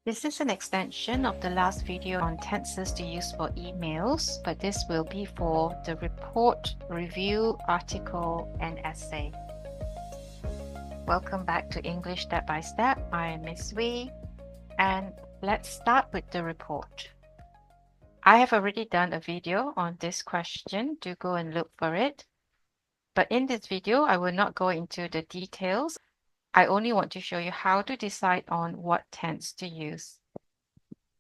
This is an extension of the last video on tenses to use for emails, but this will be for the report, review, article, and essay. Welcome back to English Step by Step. I am Miss Wee, and let's start with the report. I have already done a video on this question. Do go and look for it. But in this video, I will not go into the details. I only want to show you how to decide on what tense to use.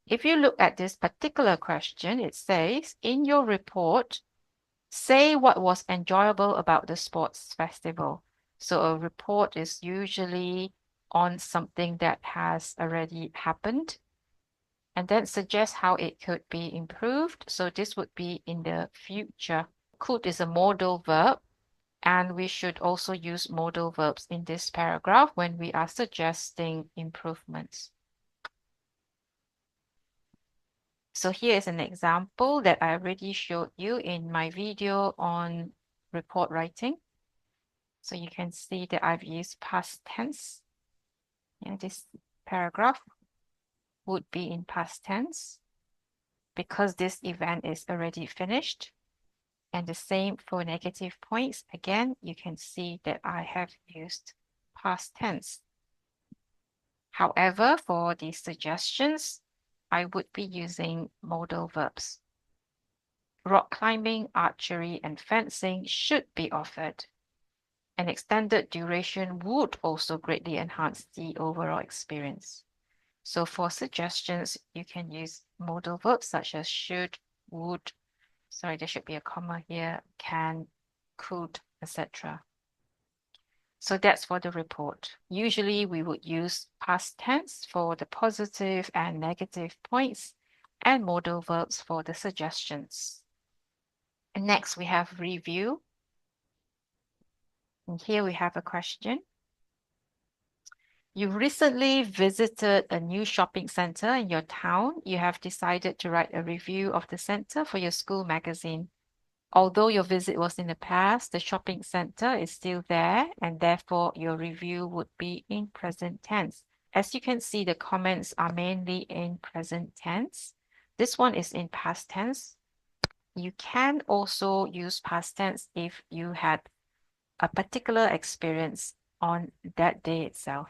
If you look at this particular question, it says, in your report, say what was enjoyable about the sports festival. So a report is usually on something that has already happened, and then suggest how it could be improved. So this would be in the future. Could is a modal verb, and we should also use modal verbs in this paragraph when we are suggesting improvements. So here is an example that I already showed you in my video on report writing. So you can see that I've used past tense. This paragraph would be in past tense because this event is already finished. And the same for negative points. Again, you can see that I have used past tense. However, for the suggestions, I would be using modal verbs. Rock climbing, archery, and fencing should be offered. An extended duration would also greatly enhance the overall experience. So for suggestions, you can use modal verbs such as should, would, sorry, there should be a comma here, can, could, etc. So that's for the report. Usually we would use past tense for the positive and negative points and modal verbs for the suggestions. And next we have review. And here we have a question. You recently visited a new shopping center in your town. You have decided to write a review of the center for your school magazine. Although your visit was in the past, the shopping center is still there, and therefore your review would be in present tense. As you can see, the comments are mainly in present tense. This one is in past tense. You can also use past tense if you had a particular experience on that day itself.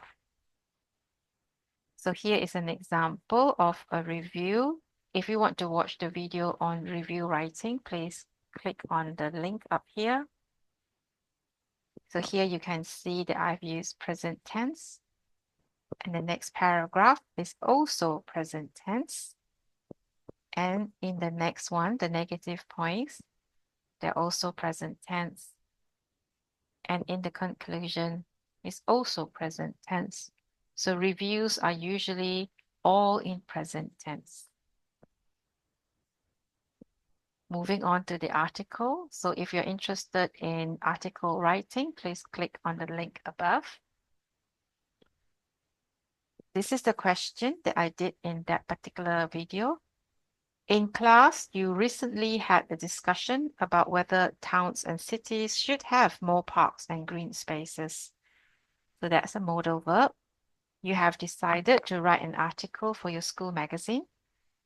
So here is an example of a review. If you want to watch the video on review writing, please click on the link up here. So here you can see that I've used present tense. And the next paragraph is also present tense. And in the next one, the negative points, they're also present tense. And in the conclusion, is also present tense. So reviews are usually all in present tense. Moving on to the article. So if you're interested in article writing, please click on the link above. This is the question that I did in that particular video. In class, you recently had a discussion about whether towns and cities should have more parks and green spaces. So that's a modal verb. You have decided to write an article for your school magazine.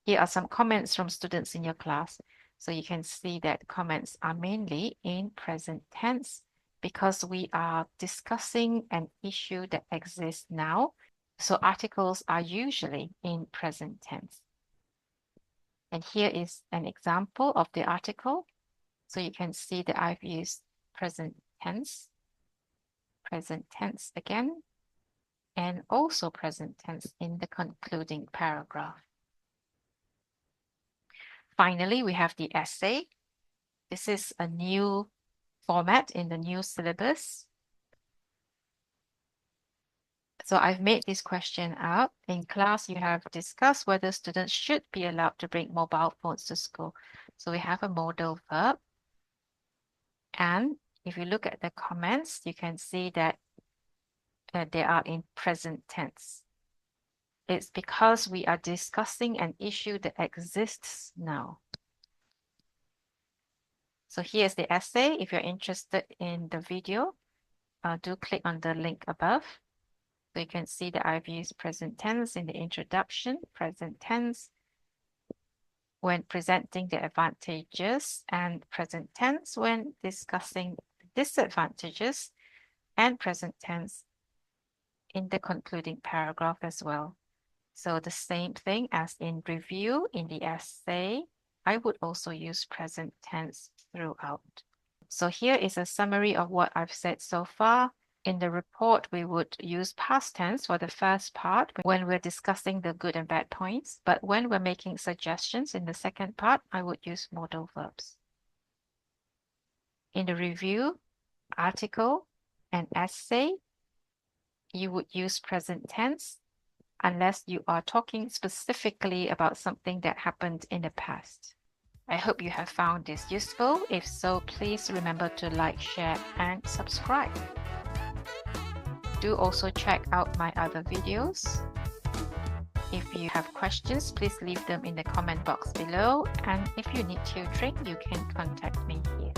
Here are some comments from students in your class. So you can see that comments are mainly in present tense because we are discussing an issue that exists now. So articles are usually in present tense. And here is an example of the article. So you can see that I've used present tense again, and also present tense in the concluding paragraph. Finally, we have the essay. This is a new format in the new syllabus. So I've made this question up. In class, you have discussed whether students should be allowed to bring mobile phones to school. So we have a modal verb. And if you look at the comments, you can see that they are in present tense. It's because we are discussing an issue that exists now. So here's the essay. If you're interested in the video, do click on the link above. So you can see that I've used present tense in the introduction, present tense when presenting the advantages, and present tense when discussing disadvantages, and present tense in the concluding paragraph as well. So the same thing as in review in the essay, I would also use present tense throughout. So here is a summary of what I've said so far. In the report, we would use past tense for the first part when we're discussing the good and bad points. But when we're making suggestions in the second part, I would use modal verbs. In the review, article, and essay, you would use present tense unless you are talking specifically about something that happened in the past. I hope you have found this useful. If so, please remember to like, share, and subscribe. Do also check out my other videos. If you have questions, please leave them in the comment box below. And if you need tutoring, you can contact me here.